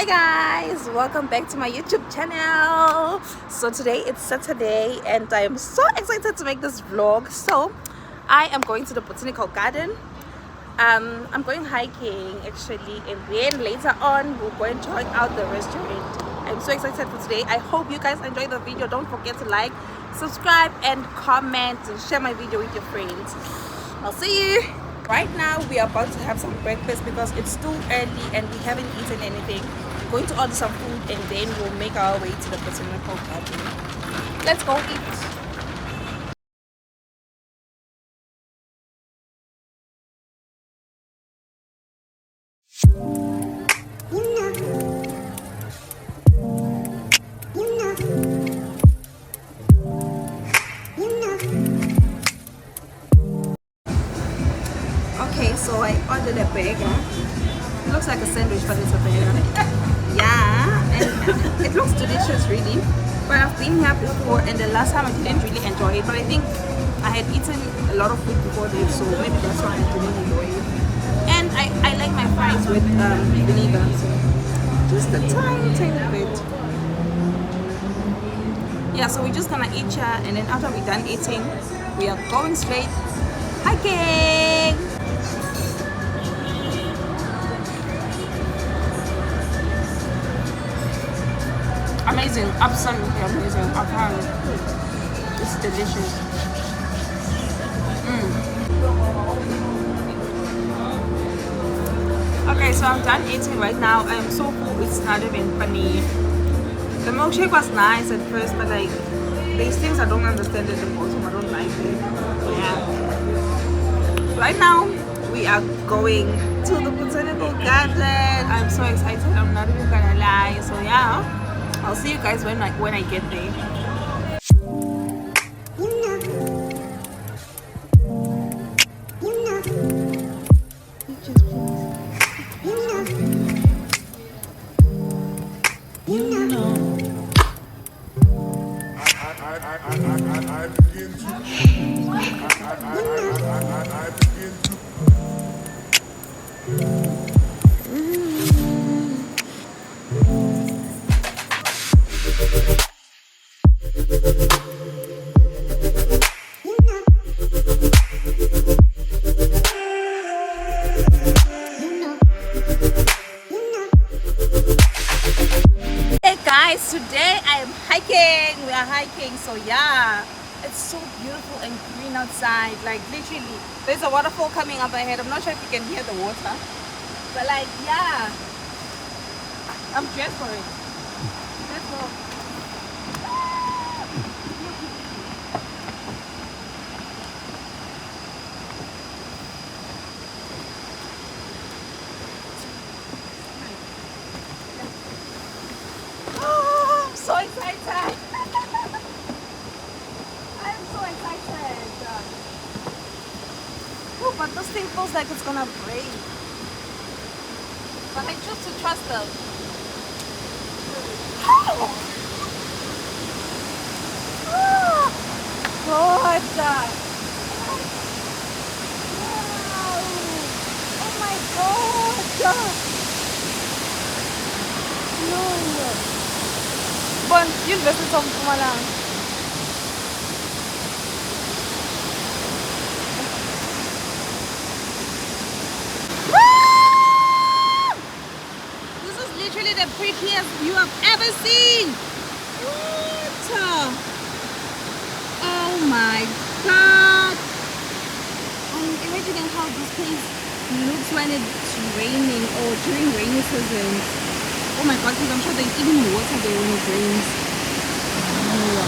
Hi guys, welcome back to my YouTube channel. So today it's Saturday and I am so excited to make this vlog. So I am going to the botanical garden. I'm going hiking actually, and then later on we'll go and check out the restaurant. I'm so excited for today. I hope you guys enjoy the video. Don't forget to like, subscribe and comment and share my video with your friends. I'll see you. Right now we are about to have some breakfast because it's too early and we haven't eaten anything. I'm going to order some food and then we'll make our way to the botanical garden. Let's go eat. Okay, so I ordered a burger. It looks like a sandwich, but it's a burger. Yeah, and it looks delicious, really. But I've been here before, and the last time I didn't really enjoy it. But I think I had eaten a lot of food before this, so maybe that's why I didn't enjoy it. And I like my fries with vinegar, so just a tiny bit. Yeah, so we're just gonna eat here, and then after we're done eating, we are going straight hiking. Amazing, absolutely amazing. I found it's delicious. Okay, so I'm done eating right now. I am so full, it's not even funny. The milkshake was nice at first, but like these things I don't understand at the bottom. I don't like it. Yeah. Right now we are going to the botanical garden. I'm so excited. I'm not even gonna lie. So yeah. I'll see you guys when I get there. I begin Hey guys, today I am hiking. We are hiking, so yeah, it's so beautiful and green outside. Like literally, there's a waterfall coming up ahead. I'm not sure if you can hear the water, but like yeah, I'm dressed for it. Let's go. Oh, I'm so excited. I'm so excited. Oh, but this thing feels like it's gonna break. But I choose to trust them. Oh! God. Wow. Oh my God. No. Bon, University of Mpumalanga. This is literally the prettiest view I've ever seen. What? Oh my God. I'm imagining how this place looks when it's raining or during rainy season. Oh my God, because I'm sure there's even water there when it rains. Oh.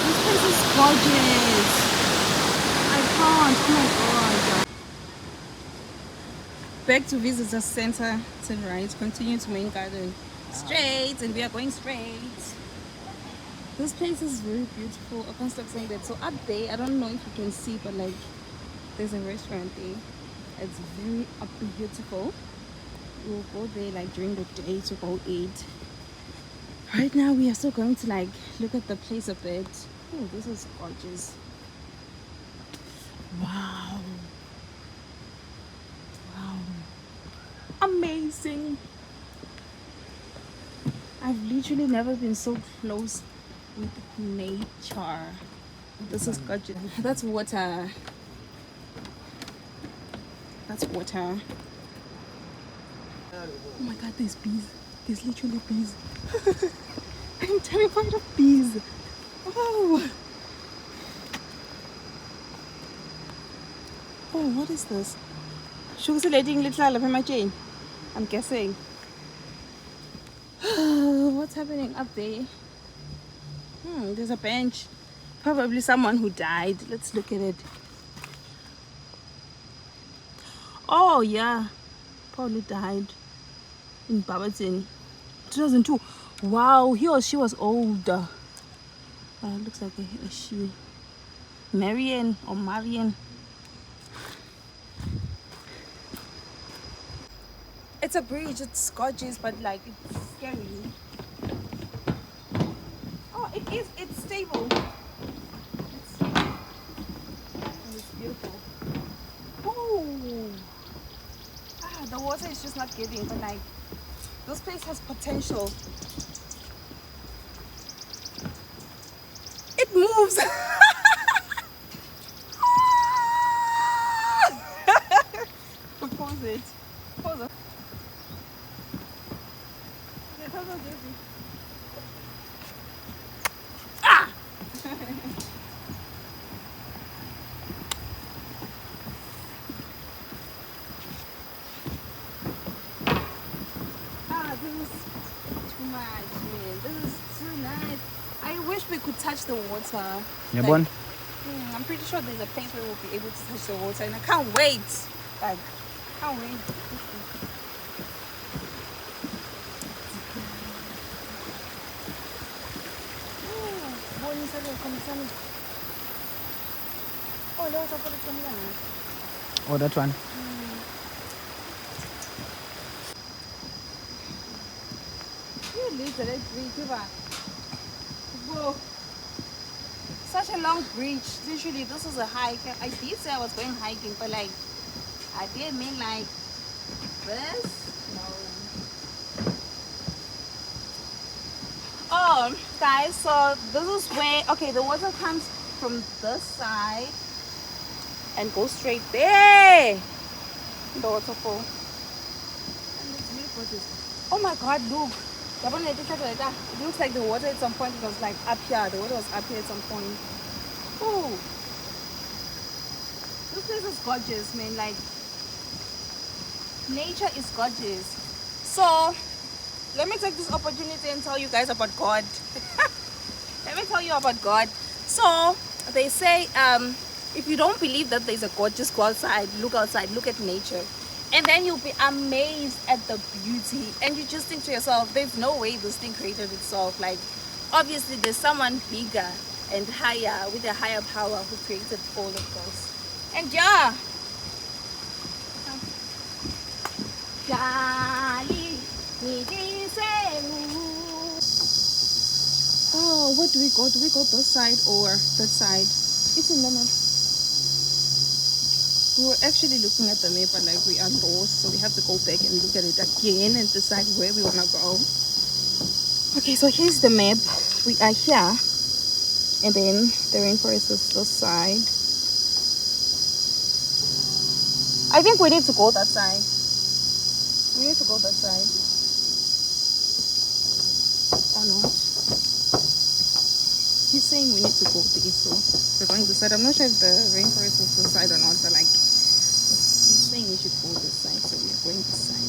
This place is gorgeous. I can't. Oh my God. Back to visitor center to the right. Continue to main garden. Straight, and we are going straight. This place is very beautiful. I can't stop saying that. So up there, I don't know if you can see, but like there's a restaurant there. It's very beautiful. We'll go there like during the day to go eat. Right now we are still going to like look at the place a bit. Oh, this is gorgeous. Wow. Wow. Amazing. I've literally never been so close with nature. This is gorgeous. That's water. That's water. Oh my god, there's bees. There's literally bees. I'm terrified of bees. Oh. Oh, what is this? Sugar letting little my chain. I'm guessing. What's happening up there? There's a bench. Probably someone who died. Let's look at it. Oh yeah, probably died in Babatin 2002. Wow, he or she was older. Looks like a she. Marian or Marian. It's a bridge. It's gorgeous, but like it's scary. Oh, it is. It's stable. It's stable. And it's beautiful. Oh. The water is just not giving, but like this place has potential. It moves. Pause it. Pause it. Okay, pause it. Ah! This is too much, man. This is too nice. I wish we could touch the water. Yeah, like, bon. I'm pretty sure there's a place where we'll be able to touch the water, and I can't wait. Like, can't wait. Oh, there's a Oh, that one. Whoa. Such a long bridge. Usually this is a hike. I did say I was going hiking, but like I didn't mean like this. No. Oh guys, so this is where the water comes from this side and goes straight there. The waterfall. And it's really gorgeous. Oh my god, look. It looks like the water at some point was like up here. The water was up here at some point. Oh, this place is gorgeous, man. Like, nature is gorgeous. So, let me take this opportunity and tell you guys about God. Let me tell you about God. So, they say, if you don't believe that there's a God, just go outside, look at nature. And then you'll be amazed at the beauty. And you just think to yourself, there's no way this thing created itself. Like, obviously, there's someone bigger and higher, with a higher power, who created all of this. And yeah. Oh, where do we go? Do we go this side or that side? It's in Lemon. We were actually looking at the map, but like we are lost, so we have to go back and look at it again and decide where we want to go. Okay, so here's the map. We are here, and then the rainforest is this side. I think we need to go that side. We need to go that side. Or not? He's saying we need to go there, so we're going this side. I'm not sure if the rainforest is this side or not, but like he's saying we should go this side, so we're going this side.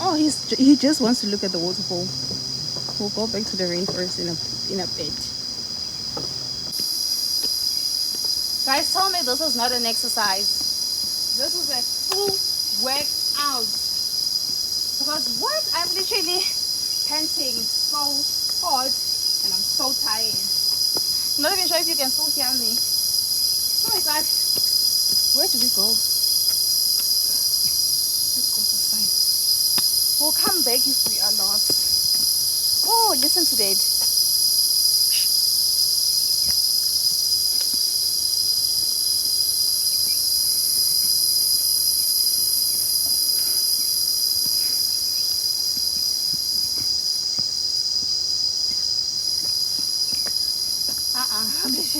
Oh, he just wants to look at the waterfall. We'll go back to the rainforest in a bit. Guys, tell me this is not an exercise. This is a full workout. Because what? I'm literally panting so hot and I'm so tired. I'm not even sure if you can still hear me. Oh my god. Where do we go? Let's go this side. We'll come back if we are lost. Oh, listen to that.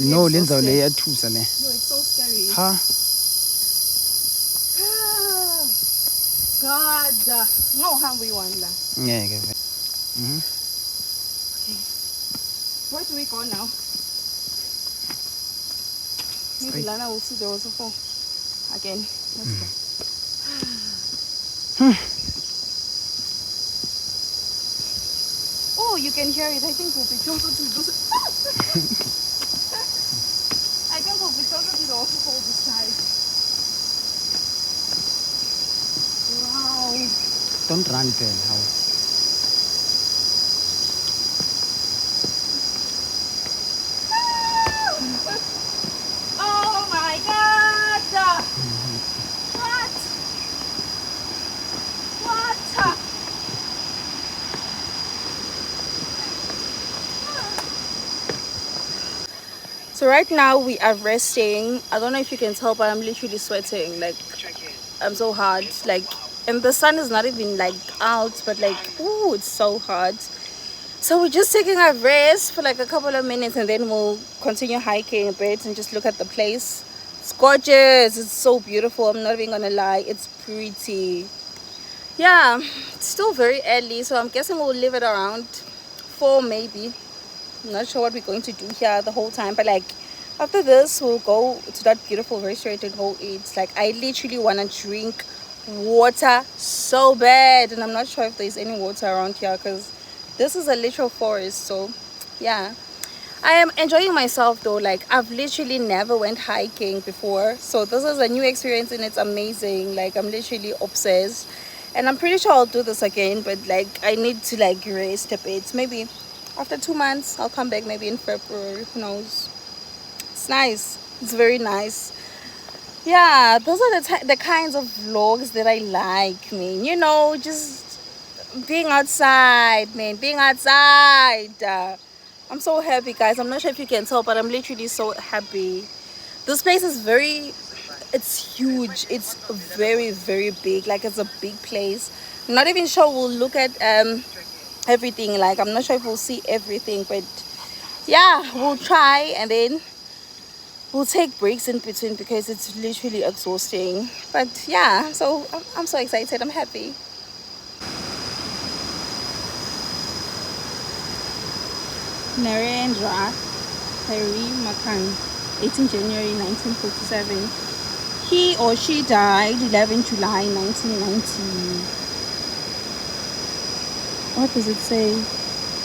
No, lenza le ya thusa le. No, it's so scary. Ha. God. No, hungry one. Ngeke. Okay. Where do we go now? Maybe Lana will see the waterfall again. Let's go. Oh, you can hear it. I think we'll be closer to this. I think we'll be closer to the waterfall this side. Wow. Don't run, girl. How? Oh my God! What? What? So right now we are resting. I don't know if you can tell, but I'm literally sweating. Like, I'm so hot. Like, and the sun is not even like out, but like, ooh, it's so hot. So we're just taking a rest for like a couple of minutes, and then we'll continue hiking a bit and just look at the place. It's gorgeous. It's so beautiful. I'm not even gonna lie. It's pretty. Yeah, it's still very early, so I'm guessing we'll leave it around 4 maybe. I'm not sure what we're going to do here the whole time, but like after this we'll go to that beautiful restaurant and go eat. Like, I literally want to drink water so bad, and I'm not sure if there's any water around here because this is a literal forest. So yeah, I am enjoying myself though. Like, I've literally never went hiking before, so this is a new experience and it's amazing. Like, I'm literally obsessed, and I'm pretty sure I'll do this again, but like I need to like rest a bit. Maybe after 2 months I'll come back, maybe in February, who knows. It's nice. It's very nice. Yeah, those are the kinds of vlogs that I like, man. You know, just being outside, man. Being outside. I'm so happy, guys. I'm not sure if you can tell, but I'm literally so happy. This place is it's huge. It's very, very big. Like, it's a big place. I'm not even sure we'll look at everything. Like, I'm not sure if we'll see everything, but yeah, we'll try, and then we'll take breaks in between because it's literally exhausting. But yeah, so I'm so excited. I'm happy. Narendra Harry Makan, 18 January 1947. He or she died 11 July 1990. What does it say?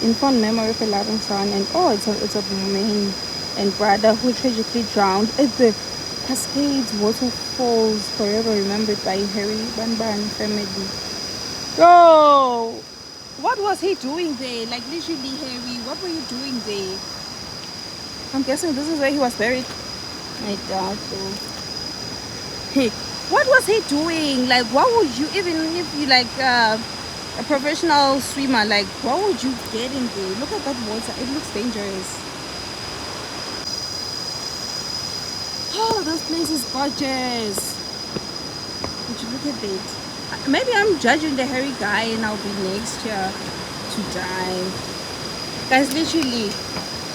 In fond memory of a loving son, and oh, it's a man and brother who tragically drowned at the Cascades waterfalls, forever remembered by Harry Banban family. Yo, what was he doing there? Like, literally, Harry, what were you doing there? I'm guessing this is where he was buried. I doubt though. Hey, what was he doing? Like, why would you, even if you like a professional swimmer, like, why would you get in there? Look at that water. It looks dangerous. Oh, this place is gorgeous. Would you look at it? Maybe I'm judging the hairy guy and I'll be next here to die. Guys, literally,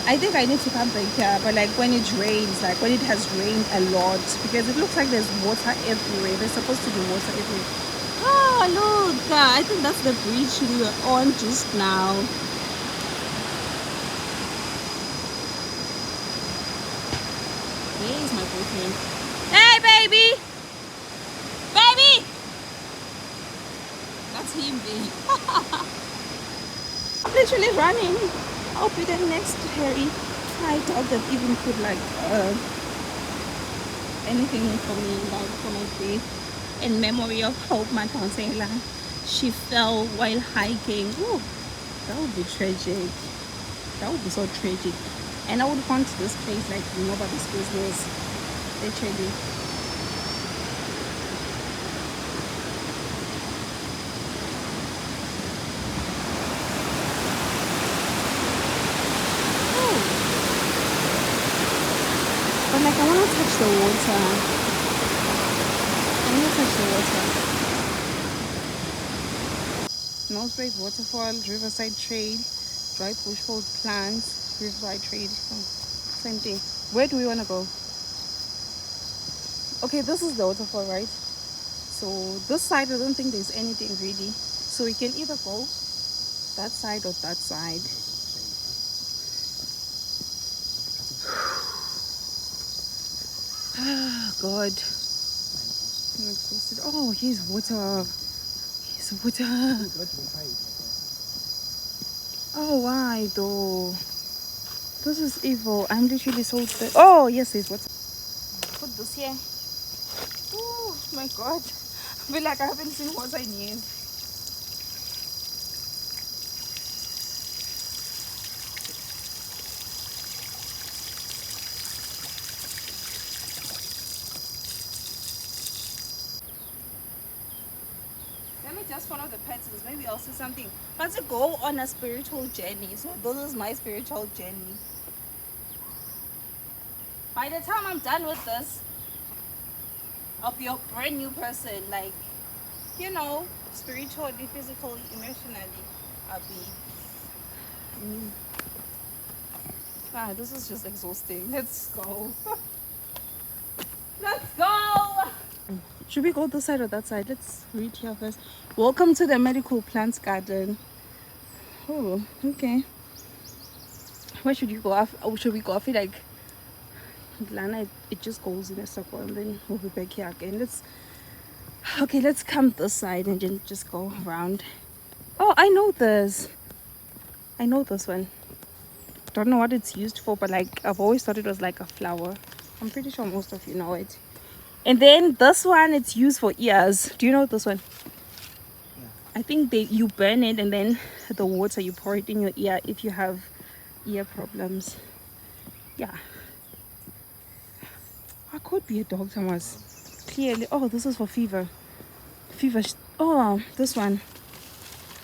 I think I need to come back here, but like when it rains, like when it has rained a lot, because it looks like there's water everywhere. There's supposed to be water everywhere. Oh, look, I think that's the bridge we were on just now. Where is my boyfriend? Hey, baby! Baby! That's him, baby. I'm literally running. I'll be there next to Harry. I doubt they've even put like anything for me, like for my grave, in memory of Hope Matansela. She fell while hiking. Ooh, that would be tragic. That would be so tragic. And I would want this place like nobody's business. Literally. But like, I want to touch the water. I want to touch the water. Northbreak Waterfall, Riverside Trail, Dry Bushhold Plants, Riverside Trail. Same thing. Where do we want to go? Okay, this is the waterfall, right? So this side, I don't think there's anything really. So we can either go that side or that side. God, I'm exhausted. Oh, here's water. Here's water. Oh, why though? This is evil. I'm literally so thirsty. Oh, yes, there's water. Put this here. Oh my God. I feel like I haven't seen water in years. Let me just follow the patterns. Maybe I'll see something. But to go on a spiritual journey. So this is my spiritual journey. By the time I'm done with this, I'll be a brand new person. Like, you know, spiritually, physically, emotionally, I'll be new. Ah, this is just exhausting. Let's go. Let's go. Should we go this side or that side? Let's read here first. Welcome to the medical plants garden. Oh, okay. Where should you go? Or should we go? I feel like Lana, it just goes in a circle and then we'll be back here again. Let's come this side and then just go around. Oh, I know this. I know this one. Don't know what it's used for, but like I've always thought it was like a flower. I'm pretty sure most of you know it. And then this one, it's used for ears. Do you know this one? Yeah. I think you burn it and then the water you pour it in your ear if you have ear problems. Yeah. I could be a doctor, was clearly. Oh, this is for fever. Oh, this one.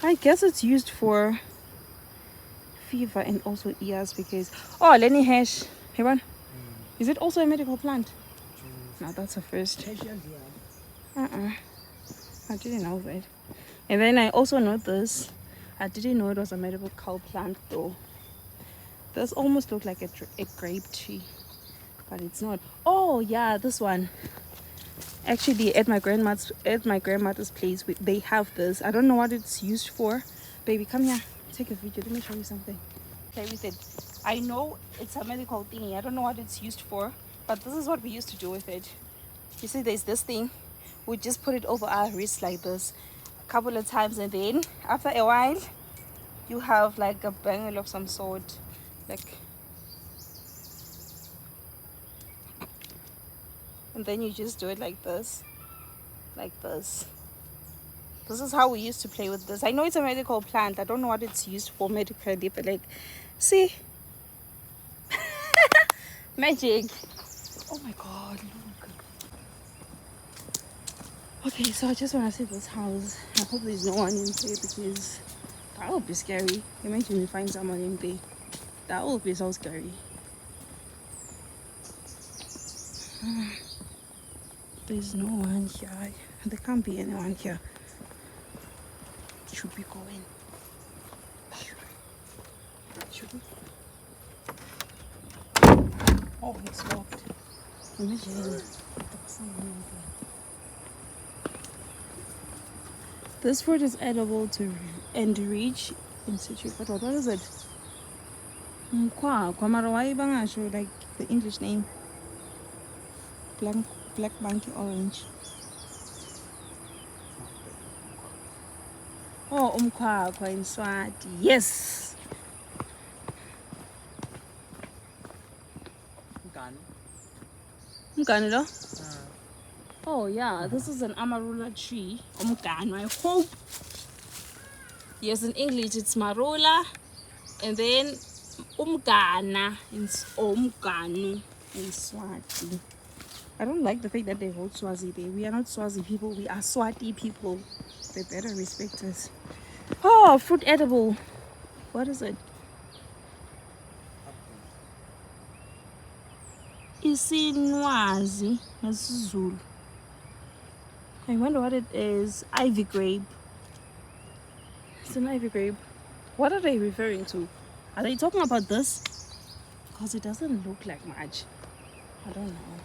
I guess it's used for fever and also ears because. Oh, Lenny Hash. Hey, one. Is it also a medical plant? No, that's a first. I didn't know that. And then I also know this. I didn't know it was a medical plant though. This almost looks like a grape tree, but it's not. Oh yeah, this one. Actually, at my grandmother's place, they have this. I don't know what it's used for. Baby, come here. Take a video. Let me show you something. Play with it. I know it's a medical thingy. I don't know what it's used for, but this is what we used to do with it. You see, there's this thing. We just put it over our wrist like this a couple of times, and then after a while, you have like a bangle of some sort, like. And then you just do it like this. This is how we used to play with this. I know it's a medical plant. I don't know what it's used for medically, but like, see. Magic. Oh my God, look. Okay, so I just want to see this house. I hope there's no one in there because that would be scary. Imagine we find someone in there. That would be so scary. There's no one here. There can't be anyone here. Should we go in? Should we? Oh, it's locked. Imagine there's someone in there. This fruit is edible and rich in citric. But what is it? Like the English name. Black monkey orange. Oh, umkhwakwa in Swati. Yes. Umgani lo? Oh yeah, this is an amarula tree. Umgani, I hope. Yes, in English it's marula, and then umgana or umganu in Swati. I don't like the fact that they hold Swazi there. We are not Swazi people, we are Swati people. They better respect us. Oh, fruit edible. What is it? Isinwazi ngesiZulu. I wonder what it is. Ivy grape. It's an ivy grape. What are they referring to? Are they talking about this? because it doesn't look like much. I don't know.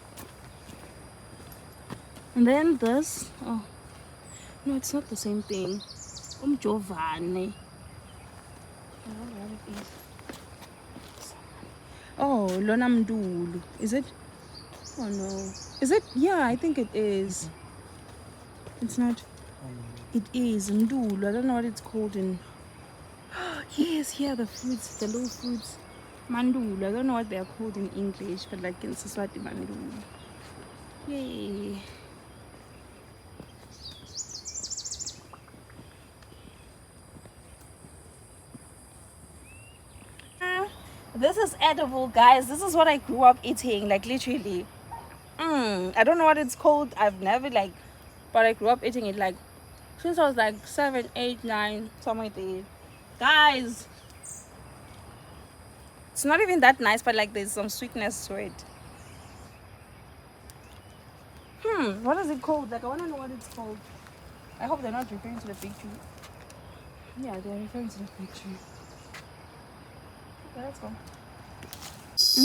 And then this, oh no, it's not the same thing. Giovanni. I don't know what it is. Oh, Lona Mdulu. Is it? Oh no. Is it? Yeah, I think it is. It's not. It is Mdulu. I don't know what it's called in. Yes, here the fruits, the low fruits. Mandulu. I don't know what they are called in English, but like in Siswati, Mandulu. Yay. This is edible, guys. This is what I grew up eating, like literally. I don't know what it's called. I've never like, but I grew up eating it like since I was like 7, 8, 9, somewhere there. Guys, it's not even that nice, but like there's some sweetness to it. What is it called? Like I want to know what it's called. I hope they're not referring to the big tree. Yeah, they're referring to the big tree. Okay, let's go.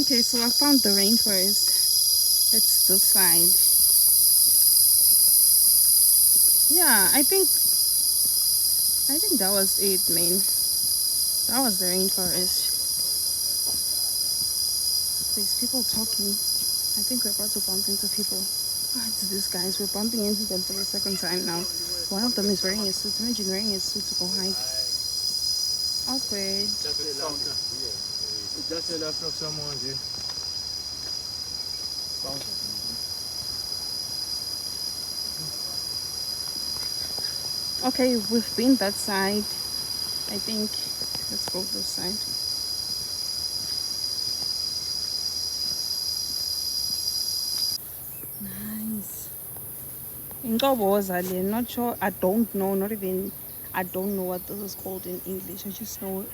Okay, so I found the rainforest. It's this side. Yeah, I think that was it, man. That was the rainforest. There's people talking. I think we're about to bump into people. Ah, it's these guys. We're bumping into them for the second time now. One of them is wearing a suit. Imagine wearing a suit to go hike. Awkward. Just a left of someone here. Okay, we've been that side. I think let's go this side. Nice. Ingoboza, I'm not sure. I don't know. Not even. I don't know what this is called in English. I just know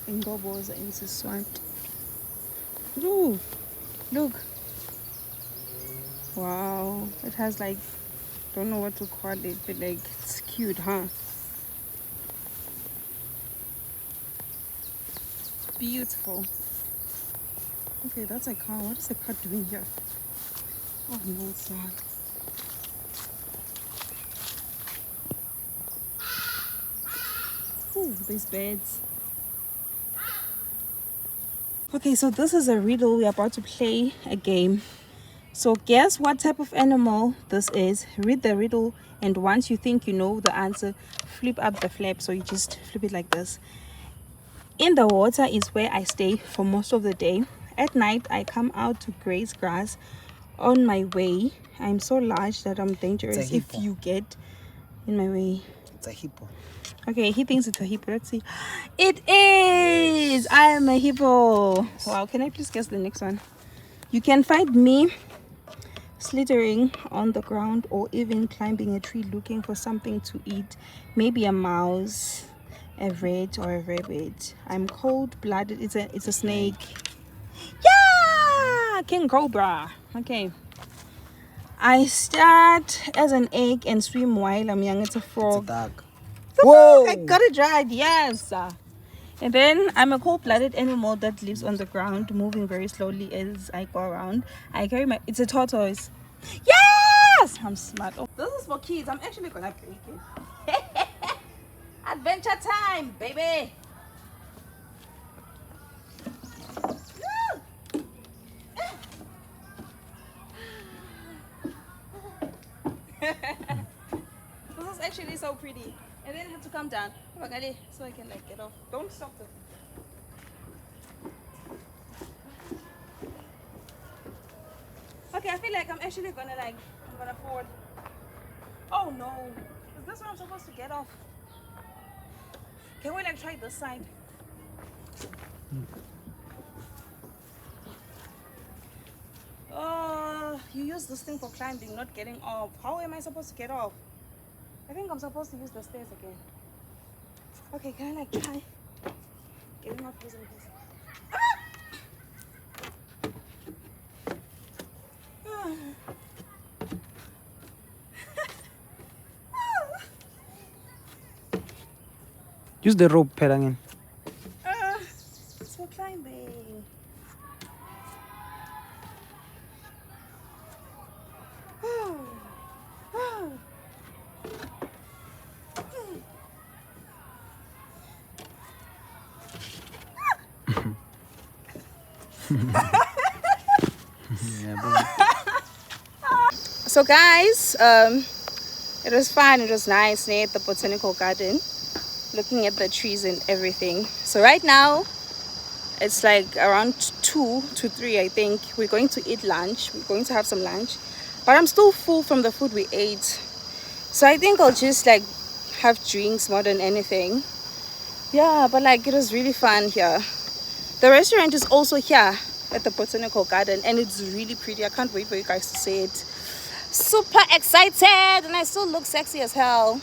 Ingoboza in Siswati. Ooh, look. Wow, it has like, don't know what to call it, but like it's cute, huh? Beautiful. Okay, that's a car. What is the car doing here? Oh no, it's not. Ooh, these birds. Okay, so this is a riddle. We're about to play a game. So guess what type of animal this is. Read the riddle, and once you think you know the answer, flip up the flap. So you just flip it like this. In the water is where I stay for most of the day. At night I come out to graze grass. On my way, I'm so large that I'm dangerous if you get in my way. It's a hippo. Okay, he thinks it's a hippo. Let's see. It is! I am a hippo. Wow, can I please guess the next one? You can find me slithering on the ground or even climbing a tree looking for something to eat. Maybe a mouse, a rat, or a rabbit. I'm cold-blooded. It's a snake. Yeah! King Cobra. Okay. I start as an egg and swim while I'm young. It's a frog. It's a duck. Whoa! I got it right, yes. And then I'm a cold-blooded animal that lives on the ground, moving very slowly as I go around. I carry my. It's a tortoise. Yes! I'm smart. Oh, this is for kids. I'm actually gonna break it. Adventure time, baby. This is actually so pretty. And then I have to come down so I can like get off. Don't stop this. Okay, I feel like I'm actually gonna fall. Oh no. Is this where I'm supposed to get off? Can we like try this side? Oh, you use this thing for climbing, not getting off. How am I supposed to get off? I think I'm supposed to use the stairs again. Okay, can I like try getting off using this? Use the rope, Perangin. It's for climbing. Yeah, but So guys, it was fun. It was nice near the botanical garden, looking at the trees and everything. So right now it's like around 2 to 3, I think. We're going to eat lunch. We're going to have some lunch, but I'm still full from the food we ate, so I think I'll just like have drinks more than anything. Yeah, but like it was really fun here. The restaurant is also here at the botanical garden, and it's really pretty. I can't wait for you guys to see it. Super excited, and I still look sexy as hell.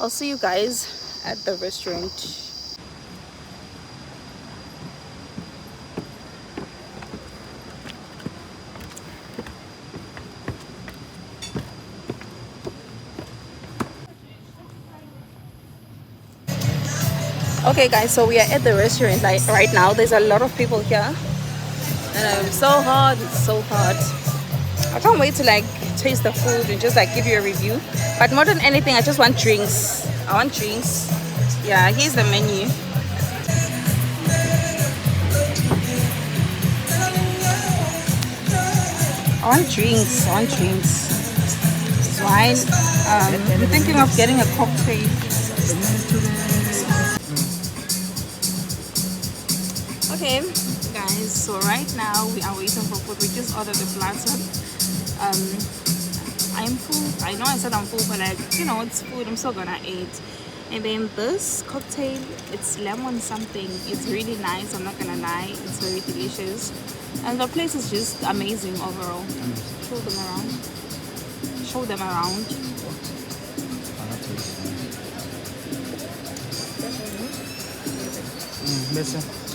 I'll see you guys at the restaurant. Okay guys, so we are at the restaurant like right now. There's a lot of people here, and it's so hot. It's so hot. I can't wait to like taste the food and just like give you a review. But more than anything, I just want drinks. I want drinks. Yeah, here's the menu. I want drinks. I want drinks. Wine. I'm thinking of getting a cocktail. Okay guys, so right now we are waiting for food. We just ordered the platter. I'm full. I know I said I'm full, but like, you know, it's food. I'm still gonna eat. And then this cocktail, it's lemon something. It's really nice, I'm not gonna lie. It's very delicious, and the place is just amazing overall. Show them around. Show them around.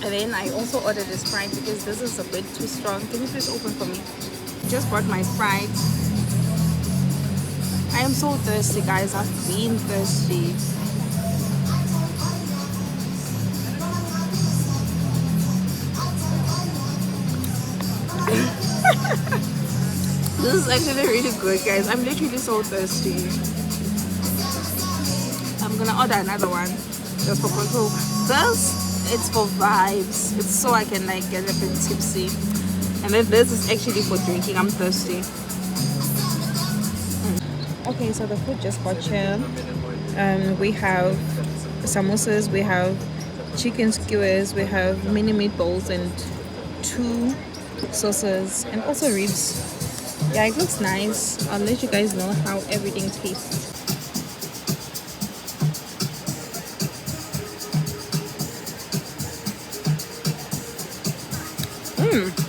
And then I also ordered a Sprite because this is a bit too strong. Can you please open for me? Just bought my Sprite. I am so thirsty, guys. I've been thirsty. This is actually really good, guys. I'm literally so thirsty. I'm gonna order another one just for control. This, it's for vibes. It's so I can like get a bit tipsy. And then this is actually for drinking. I'm thirsty. Okay, so the food just got here. We have samosas, we have chicken skewers, we have mini meatballs and 2 sauces, and also ribs. Yeah, it looks nice. I'll let you guys know how everything tastes.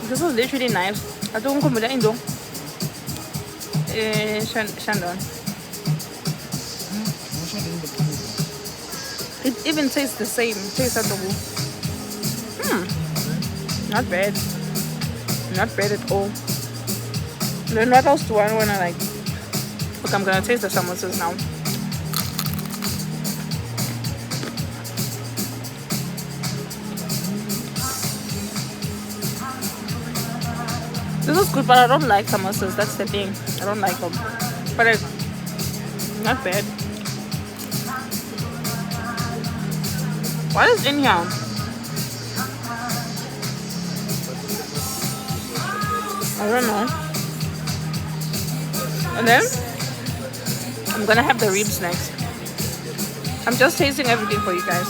This is literally nice. I don't come with that Indo. Shandon. It even tastes the same. Tastes adobo. Not bad. Not bad at all. Then what else do I want to like? Look, I'm gonna taste the samosas now. This is good, but I don't like samosas. That's the thing. I don't like them. But it's not bad. What is in here? I don't know. And then I'm gonna have the ribs next. I'm just tasting everything for you guys.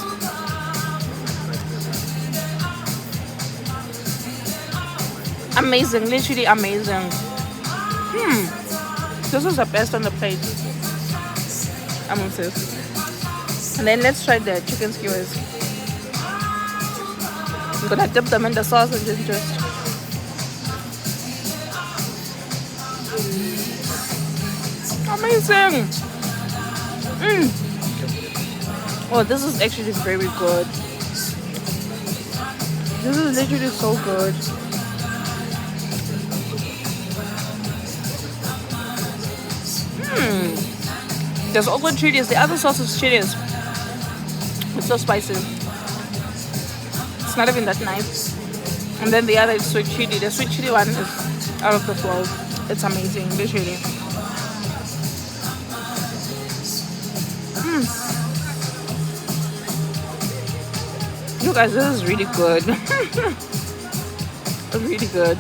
Amazing, literally amazing. This is the best on the plate. I'm obsessed. And then let's try the chicken skewers. I'm gonna dip them in the sauce and then just amazing. Oh, this is actually very good. This is literally so good. There's also chilies. The other sauce is chilies. It's so spicy. It's not even that nice. And then the other is sweet chili. The sweet chili one is out of this world. It's amazing, literally. You guys, this is really good. really good.